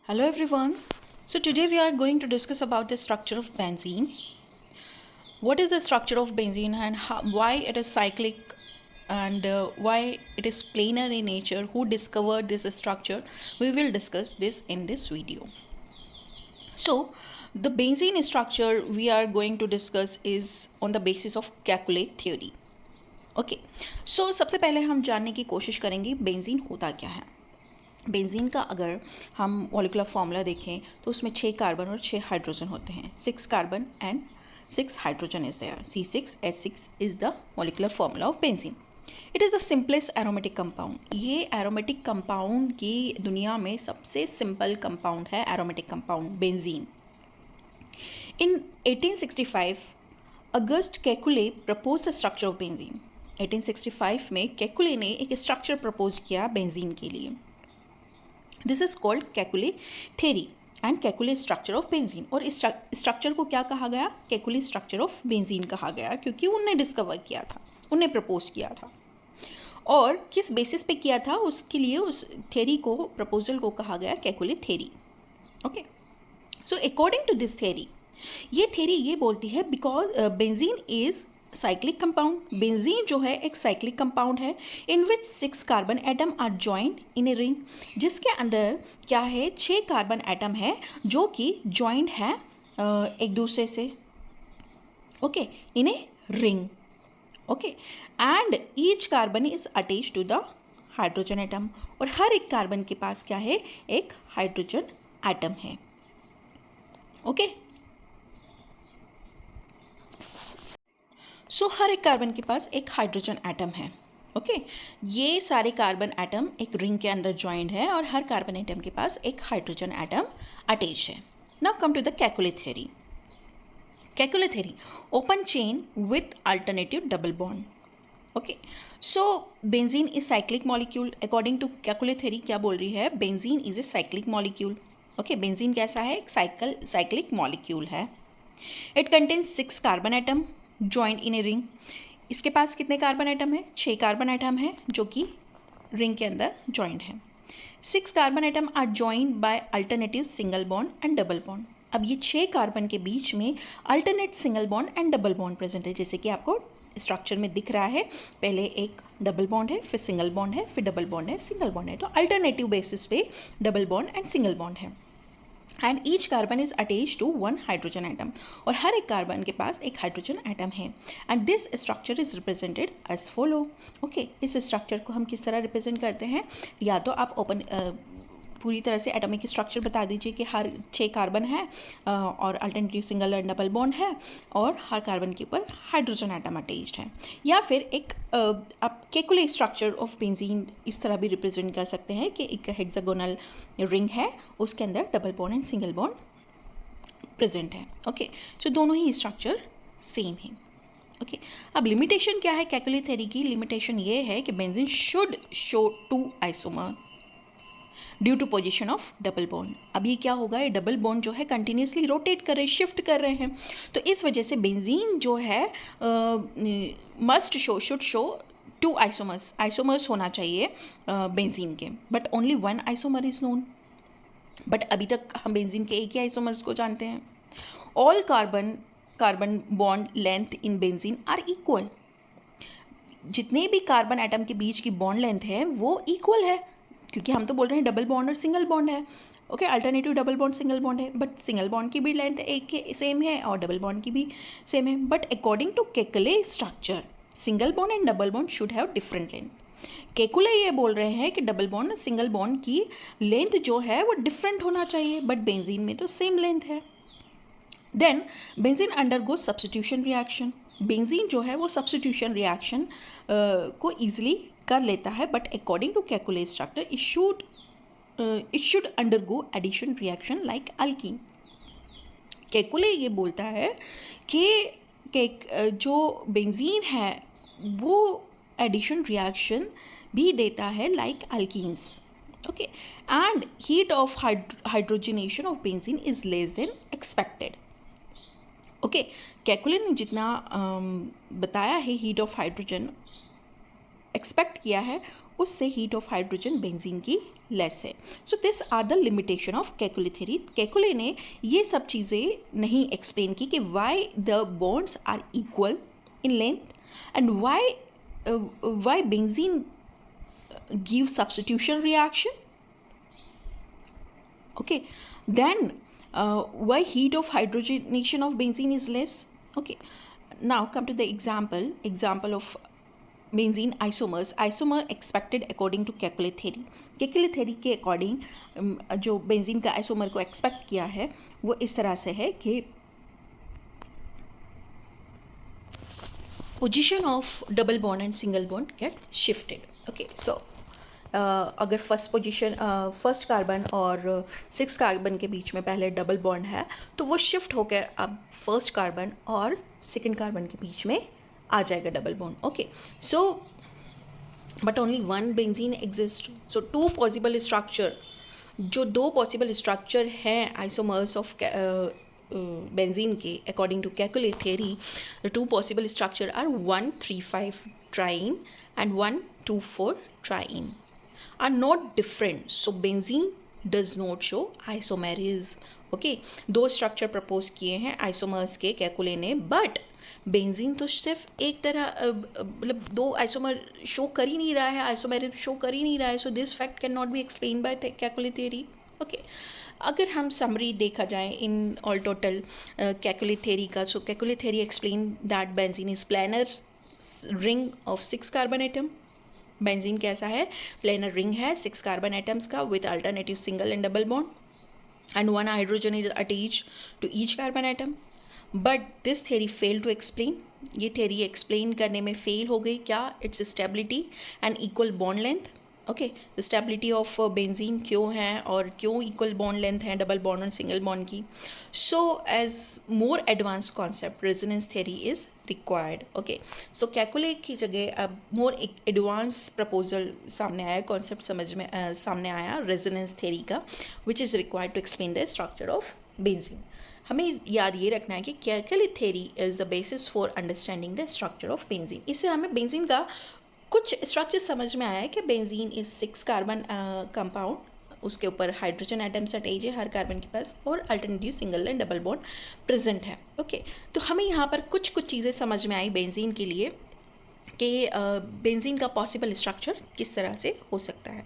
Hello everyone. So today we are going to discuss about the structure of benzene. What is the structure of benzene and why it is cyclic and why it is planar in nature? Who discovered this structure? We will discuss this in this video. So the benzene structure we are going to discuss is on the basis of Kekulé theory. Okay. So सबसे पहले हम जानने की कोशिश करेंगे benzene होता क्या है. बेंजीन का अगर हम मॉलिक्यूलर फार्मूला देखें तो उसमें 6 कार्बन और 6 हाइड्रोजन होते हैं. 6 carbon and 6 hydrogen is there. C6H6 is the molecular formula of benzene. It is the simplest aromatic compound. ये एरोमेटिक कंपाउंड की दुनिया में सबसे सिंपल कंपाउंड है aromatic compound benzene. In 1865 August Kekule propose the structure of benzene. 1865 में Kekule ने एक structure propose किया बेंजीन के लिए. This is called Kekule theory and Kekule structure of benzene. और इस स्ट्रक्चर को क्या कहा गया? केकुले स्ट्रक्चर ऑफ बेंजीन कहा गया क्योंकि उनने डिस्कवर किया था, उनने प्रपोज किया था. और किस बेसिस पे किया था उसके लिए उस थ्योरी को, प्रपोजल को कहा गया Kekule theory. Okay. So according to this theory, ये थ्योरी ये बोलती है because benzene is cyclic compound. Benzene जो है एक साइक्लिक कंपाउंड है in which 6 carbon atom are joined in a ring. जिसके अंदर क्या है? 6 कार्बन एटम है जो कि जॉइंड है एक दूसरे से. Okay. In a ring. Okay. And each carbon is attached to the hydrogen atom. और हर एक कार्बन के पास क्या है? एक हाइड्रोजन एटम है. ओके. सो हर एक कार्बन के पास एक हाइड्रोजन एटम है. ओके. ये सारे कार्बन एटम एक रिंग के अंदर ज्वाइंट है और हर कार्बन एटम के पास एक हाइड्रोजन एटम अटैच है. Now come to the Kekule theory. Kekule theory, open chain with alternative double bond. Okay. So benzene is cyclic molecule. According to Kekule theory क्या बोल रही है? Benzene is a cyclic molecule. Okay. Benzene कैसा है? एक cyclic molecule है. It contains 6 carbon atom joint in a ring. इसके पास कितने कार्बन एटम है? 6 कार्बन एटम है जो कि रिंग के अंदर जॉइंट है. 6 carbon atom are joint by alternative single bond and double bond. अब ये 6 कार्बन के बीच में alternate single bond and double bond present है, जैसे कि आपको स्ट्रक्चर में दिख रहा है. पहले एक डबल बॉन्ड है, फिर सिंगल बॉन्ड है, फिर डबल बॉन्ड है, सिंगल बॉन्ड है. तो अल्टरनेटिव बेसिस पे double bond and single bond है. And each carbon is attach to 1 hydrogen atom. और हर एक कार्बन के पास एक हाइड्रोजन एटम है. And this structure is represented as follow. Okay. इस स्ट्रक्चर को हम किस तरह रिप्रेजेंट करते हैं? या तो आप ओपन पूरी तरह से एटॉमिक स्ट्रक्चर बता दीजिए कि हर 6 कार्बन है और अल्टरनेटिव सिंगल और डबल बॉन्ड है और हर कार्बन के ऊपर हाइड्रोजन एटम अटैच्ड है. या फिर एक आप केकुले स्ट्रक्चर ऑफ बेंजीन इस तरह भी रिप्रेजेंट कर सकते हैं कि एक हेक्सागोनल रिंग है, उसके अंदर double bond and single bond present है. ओके. सो दोनों ही स्ट्रक्चर सेम है. ओके. अब लिमिटेशन क्या है केकुले थ्योरी की? लिमिटेशन ये है कि benzene should show 2 isomer due to position of double bond. अब ये क्या होगा? ये डबल बॉन्ड जो है कंटिन्यूसली रोटेट कर रहे, शिफ्ट कर रहे हैं. तो इस वजह से बेंजीन जो है must show, should show 2 isomers. Isomers होना चाहिए बेंजीन के, but only 1 isomer is known. But अभी तक हम बेंजीन के एक ही आइसोमर्स को जानते हैं. All carbon bond length in benzene are equal. जितने भी कार्बन एटम के बीच की बॉन्ड लेंथ है वो इक्वल है, क्योंकि हम तो बोल रहे हैं डबल बॉन्ड और सिंगल बॉन्ड है. Okay. Alternative double bond single bond है, बट सिंगल बॉन्ड की भी लेंथ एक सेम है और डबल बॉन्ड की भी सेम है. But according to Kekule structure, single bond and double bond should have different length. Kekule ये बोल रहे हैं कि डबल बॉन्ड और सिंगल बॉन्ड की लेंथ जो है वो डिफरेंट होना चाहिए, बट बेंजीन में तो सेम लेंथ है. Then benzene undergo substitution reaction. Benzene जो है वो सब्स्टिट्यूशन रिएक्शन को ईजिली कर लेता है, but according to Kekule structure it should undergo addition reaction like alkene. Kekule ये बोलता है कि जो बेंजीन है वो एडिशन रिएक्शन भी देता है like alkenes. Okay. And heat of hydrogenation of benzene is less than expected. Okay. Kekule ने जितना बताया है हीट ऑफ हाइड्रोजन एक्सपेक्ट किया है, उससे हीट ऑफ हाइड्रोजन बेंजीन की लेस है. So this are the limitation of Kekule theory. Kekule ने ये सब चीज़ें नहीं एक्सप्लेन की कि why the bonds are equal in length and why benzene gives substitution reaction. Okay, then why heat of hydrogenation of benzene is less. Okay, now come to the example of benzene isomers. Isomer expected according to Kekulé theory. Kekulé theory के according जो benzene का isomer को expect किया है वो इस तरह से है कि position of double bond and single bond get shifted. Okay, so अगर फर्स्ट कार्बन और 6 कार्बन के बीच में पहले डबल बॉन्ड है तो वो शिफ्ट होकर अब फर्स्ट कार्बन और सेकंड कार्बन के बीच में आ जाएगा double bond. Okay, so but only one benzene exist. So two possible structure, जो 2 पॉसिबल स्ट्रक्चर हैं आइसोमर्स ऑफ बेंजीन के according to Kekule theory, the 2 possible structure are 1,3,5 triene and 1,2,4 triene are not different. So benzene does not show isomerism. Okay, 2 structure propose किए हैं isomers के Kekule ने, but benzene तो सिर्फ एक तरह मतलब 2 आइसोमर शो कर ही नहीं रहा है, आइसोमेरिज्म शो कर ही नहीं रहा है. So this fact can not be explain by Kekule theory. Okay, अगर हम समरी देखा जाए in all total Kekule theory का, so Kekule theory explain that benzene is planar ring of 6 carbon atom. Benzene कैसा है? प्लेनर रिंग है 6 carbon atoms का with alternative single and double bond and 1 hydrogen is attached to each carbon atom. But this theory fail to explain. ये theory explain करने में fail हो गई. क्या? It's stability and equal bond length. Okay, the stability of benzene क्यों है और क्यों इक्वल बॉन्ड लेंथ है डबल बॉन्ड और सिंगल बॉन्ड की. So as more advance concept resonance theory is required. Okay, so Kekule की जगह अब मोर एक एडवांस प्रपोजल सामने आया, कॉन्सेप्ट समझ में सामने आया रेजोनेंस थ्योरी का, which is required to explain the structure of benzene. हमें याद ये रखना है कि Kekule theory is the basis for understanding the structure of benzene. इससे हमें बेंजीन का कुछ स्ट्रक्चर समझ में आया है कि बेंजीन इज 6 कार्बन कंपाउंड, उसके ऊपर हाइड्रोजन एटम्स अटैच है हर कार्बन के पास और alternative single and double bond present है. ओके, तो हमें यहाँ पर कुछ चीज़ें समझ में आई बेंजीन के लिए कि बेंजीन का पॉसिबल स्ट्रक्चर किस तरह से हो सकता है.